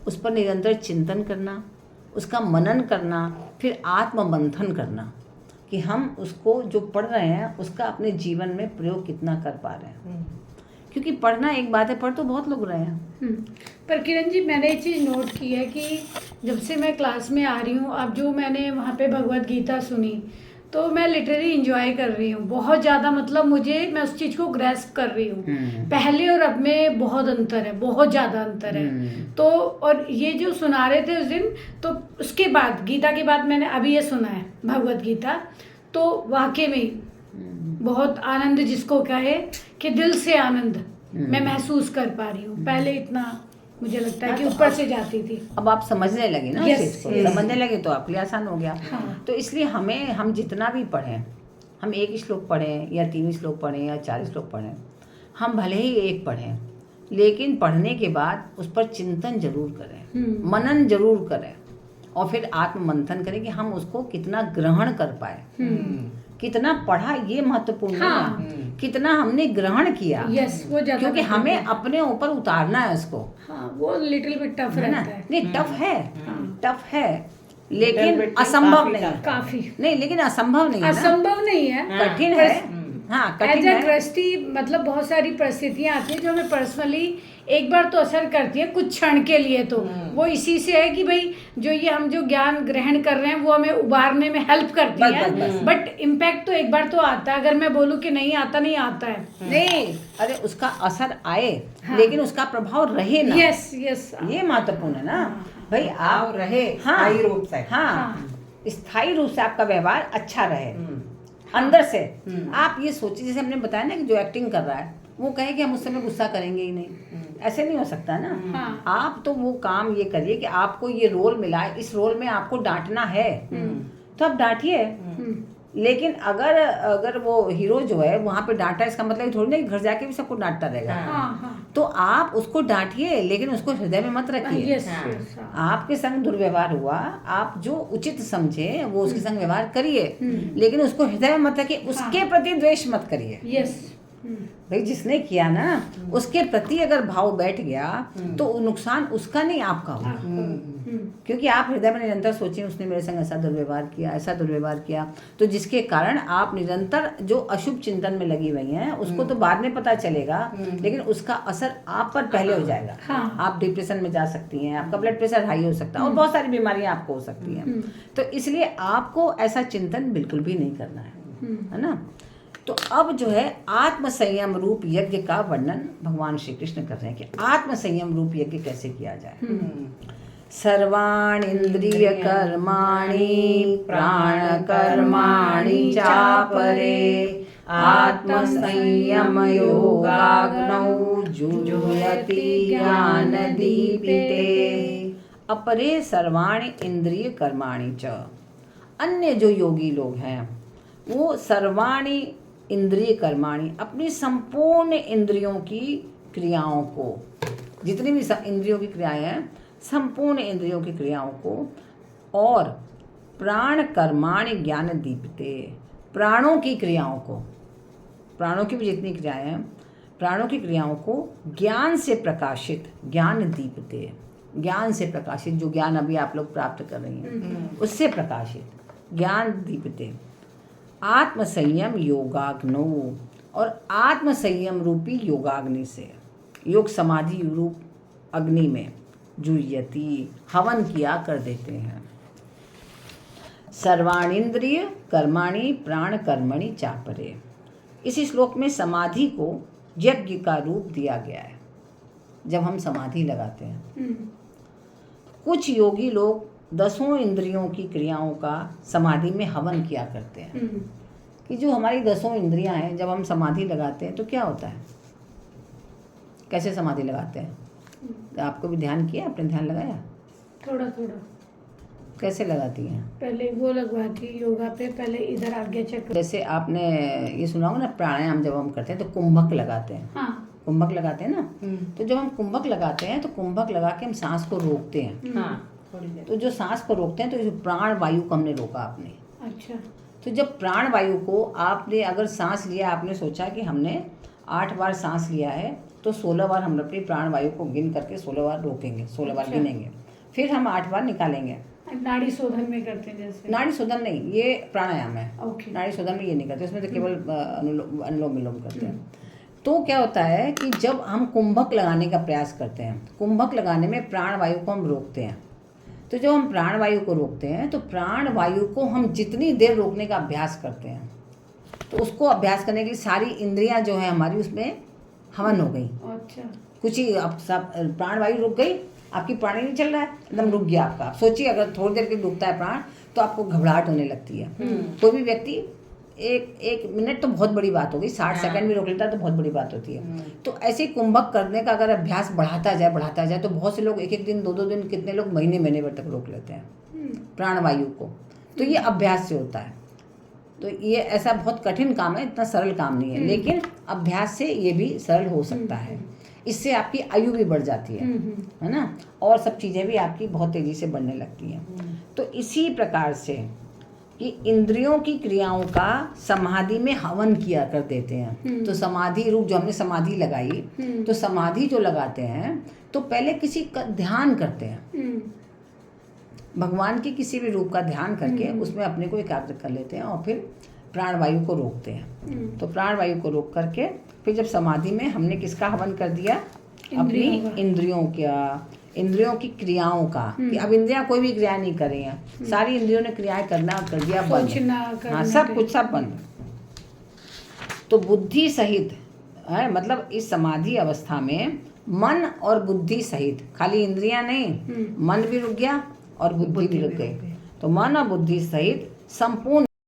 उस पर निरंतर चिंतन करना, उसका मनन करना, फिर आत्ममंथन करना कि हम उसको जो पढ़ रहे हैं उसका अपने जीवन में प्रयोग कितना कर पा रहे हैं। क्योंकि पढ़ना एक बात है, पढ़ तो बहुत लोग रहे हैं। पर किरण जी, मैंने एक चीज़ नोट की है कि जब से मैं क्लास में आ रही हूँ, अब जो मैंने वहाँ पे भगवत गीता सुनी तो मैं लिटरली इंजॉय कर रही हूँ बहुत ज़्यादा। मतलब मैं उस चीज़ को ग्रैस्प कर रही हूँ। पहले और अब में बहुत अंतर है, बहुत ज़्यादा अंतर है। तो और ये जो सुना रहे थे उस दिन, तो उसके बाद गीता के बाद मैंने अभी ये सुना है भगवत गीता, तो वाकई में बहुत आनंद जिसको कहे कि दिल से आनंद मैं महसूस कर पा रही हूँ। पहले इतना मुझे लगता है कि ऊपर से जाती थी। अब आप समझने लगे ना, Yes, चीज़ को yes. समझने लगे तो आपके लिए आसान हो गया। हाँ। तो इसलिए हम जितना भी पढ़ें, हम 1 श्लोक पढ़ें या 3 श्लोक पढ़ें या 4 श्लोक पढ़ें, हम भले ही एक पढ़ें, लेकिन पढ़ने के बाद उस पर चिंतन जरूर करें, मनन जरूर करें, और फिर आत्ममंथन करें कि हम उसको कितना ग्रहण कर पाए। कितना पढ़ा ये महत्वपूर्ण है, कितना हमने ग्रहण किया। यस, वो ज्यादा क्योंकि हमें अपने ऊपर उतारना है उसको। हाँ, वो लिटिल बिट टफ रहता है। नहीं, टफ है लेकिन असंभव नहीं है। काफी नहीं, लेकिन असंभव नहीं है ना। असंभव नहीं है, कठिन है। हाँ, कठिन एज अ है। गृहस्थी मतलब बहुत सारी परिस्थितियां आती हैं जो हमें पर्सनली एक बार तो असर करती है कुछ क्षण के लिए। तो वो इसी से है कि भाई जो ये हम जो ज्ञान ग्रहण कर रहे हैं वो हमें उबारने में हेल्प करती है। बट इम्पैक्ट तो एक बार तो आता है। अगर मैं बोलूँ कि नहीं आता, नहीं आता है। नहीं, अरे उसका असर आए, लेकिन उसका प्रभाव रहे ना। यस, ये महत्वपूर्ण है ना भाई। आप रहे स्थायी रूप से। हाँ, स्थायी रूप से आपका व्यवहार अच्छा रहे अंदर से। आप ये सोचिए, जैसे हमने बताया ना कि जो एक्टिंग कर रहा है वो कहे कि हम उस समय गुस्सा करेंगे ही नहीं, ऐसे नहीं हो सकता ना। आप तो वो काम ये करिए कि आपको ये रोल मिला है, इस रोल में आपको डांटना है तो आप डांटिए। लेकिन अगर वो हीरो जो है वहाँ पे डांटा, इसका मतलब थोड़ी ना घर जाके भी सबको डांटता रहेगा। तो आप उसको डांटिए, लेकिन उसको हृदय में मत रखिए। आपके संग दुर्व्यवहार हुआ, आप जो उचित समझे वो उसके संग व्यवहार करिए, लेकिन उसको हृदय में मत रखिए। उसके प्रति द्वेष मत करिए। भाई जिसने किया ना उसके प्रति अगर भाव बैठ गया तो नुकसान उसका नहीं, आपका होगा। क्योंकि आप हृदय में निरंतर सोचिए उसने मेरे संग ऐसा दुर्व्यवहार किया, तो जिसके कारण आप निरंतर जो अशुभ चिंतन में लगी हुई हैं उसको तो बाद में पता चलेगा, लेकिन उसका असर आप पर पहले हो जाएगा। आप डिप्रेशन में जा सकती हैं, आपका ब्लड प्रेशर हाई हो सकता है और बहुत सारी बीमारियां आपको हो सकती हैं। तो इसलिए आपको ऐसा चिंतन बिल्कुल भी नहीं करना है ना। तो अब जो है आत्म संयम रूप यज्ञ का वर्णन भगवान श्री कृष्ण कर रहे हैं कि आत्म संयम रूप यज्ञ कैसे किया जाए। सर्वाणि इंद्रिय कर्माणि प्राण कर्माणि चापरे आत्म संयम योगाग्नौ जुह्यति ज्ञान दीपिते। अपरे सर्वाणि इंद्रिय कर्माणि च, अन्य जो योगी लोग हैं वो सर्वाणि इंद्रिय कर्माणि, अपनी संपूर्ण इंद्रियों की क्रियाओं को, जितनी भी इंद्रियों की क्रियाएं हैं संपूर्ण इंद्रियों की क्रियाओं को, और प्राण कर्माणि ज्ञान दीपते, प्राणों की क्रियाओं को, प्राणों की भी जितनी क्रियाएं हैं प्राणों की क्रियाओं को ज्ञान से प्रकाशित, ज्ञान दीपते, ज्ञान से प्रकाशित, जो ज्ञान अभी आप लोग प्राप्त कर रही हैं उससे प्रकाशित ज्ञान दीपते। आत्म संयम योगाग्नो, और आत्म संयम रूपी योगाग्नि से, योग समाधि रूप अग्नि में जुह्यति, हवन किया कर देते हैं। सर्वाणींद्रिय कर्माणि प्राण कर्मणि चापरे। इस श्लोक में समाधि को यज्ञ का रूप दिया गया है। जब हम समाधि लगाते हैं, कुछ योगी लोग 10 इंद्रियों की क्रियाओं का समाधि में हवन किया करते हैं। कि जो हमारी 10 इंद्रियां हैं, जब हम समाधि लगाते हैं तो क्या होता है, कैसे समाधि लगाते हैं? तो आपको भी ध्यान किया, आपने ध्यान लगाया? थोड़ा कैसे लगाती हैं? पहले वो लगवाती योगा पे, पहले इधर आज्ञा चक्र। जैसे आपने ये सुना होगा ना, प्राणायाम जब हम करते हैं तो कुंभक लगाते हैं। कुंभक लगाते हैं ना। तो जब हम कुंभक लगाते हैं तो कुंभक लगा के हम सांस को रोकते हैं। तो जो सांस को रोकते हैं तो प्राण वायु को हमने रोका आपने। अच्छा। तो जब प्राण वायु को आपने अगर सांस लिया, आपने सोचा कि हमने 8 बार सांस लिया है, तो 16 बार हम अपनी प्राण वायु को गिन करके 16 बार रोकेंगे, 16 बार गिनेंगे, फिर हम 8 बार निकालेंगे। नाड़ी शोधन में करते हैं जैसे? नाड़ी शोधन नहीं, ये प्राणायाम है। ओके। नाड़ी शोधन में ये नहीं करते, उसमें तो केवल अनुलोम विलोम करते हैं। तो क्या होता है कि जब हम कुंभक लगाने का प्रयास करते हैं, कुंभक लगाने में प्राण वायु को हम रोकते हैं। तो जब हम प्राण वायु को रोकते हैं तो प्राण वायु को हम जितनी देर रोकने का अभ्यास करते हैं, तो उसको अभ्यास करने के लिए सारी इंद्रियां जो है हमारी उसमें हवन हो गई। अच्छा। कुछ ही अब सब प्राण वायु रुक गई, आपकी प्राण ही नहीं चल रहा है, एकदम रुक गया आपका। सोचिए अगर थोड़ी देर के रुकता है प्राण तो आपको घबराहट होने लगती है। कोई भी व्यक्ति एक मिनट तो बहुत बड़ी बात होगी, 60 सेकंड भी रोक लेता है तो बहुत बड़ी बात होती है। तो ऐसे कुंभक करने का अगर अभ्यास बढ़ाता जाए तो बहुत से लोग एक दिन 2 दिन, कितने लोग महीने भर तक रोक लेते हैं प्राण वायु को। तो ये अभ्यास से होता है। तो ये ऐसा बहुत कठिन काम है, इतना सरल काम नहीं है, लेकिन अभ्यास से ये भी सरल हो सकता है। इससे आपकी आयु भी बढ़ जाती है ना, और सब चीज़ें भी आपकी बहुत तेज़ी से बढ़ने लगती हैं। तो इसी प्रकार से कि इंद्रियों की क्रियाओं का समाधि में हवन किया कर देते हैं। तो समाधि रूप जो हमने समाधि लगाई, तो समाधि जो लगाते हैं तो पहले किसी का ध्यान करते हैं, भगवान की किसी भी रूप का ध्यान करके उसमें अपने को एकाग्र कर लेते हैं और फिर प्राण वायु को रोकते हैं। तो प्राण वायु को रोक करके फिर जब समाधि में हमने किसका हवन कर दिया, अपनी इंद्रियों की क्रियाओं का, कि अब इंद्रियां कोई भी क्रिया नहीं कर रही हैं, सारी इंद्रियों ने क्रियाएं करना कर दिया बंद। हाँ, सब कुछ सब बंद। तो बुद्धि सहित है, मतलब इस समाधि अवस्था में मन और बुद्धि सहित, खाली इंद्रियां नहीं, मन भी रुक गया और बुद्धि भी रुक गई। तो मन और बुद्धि सहित संपूर्ण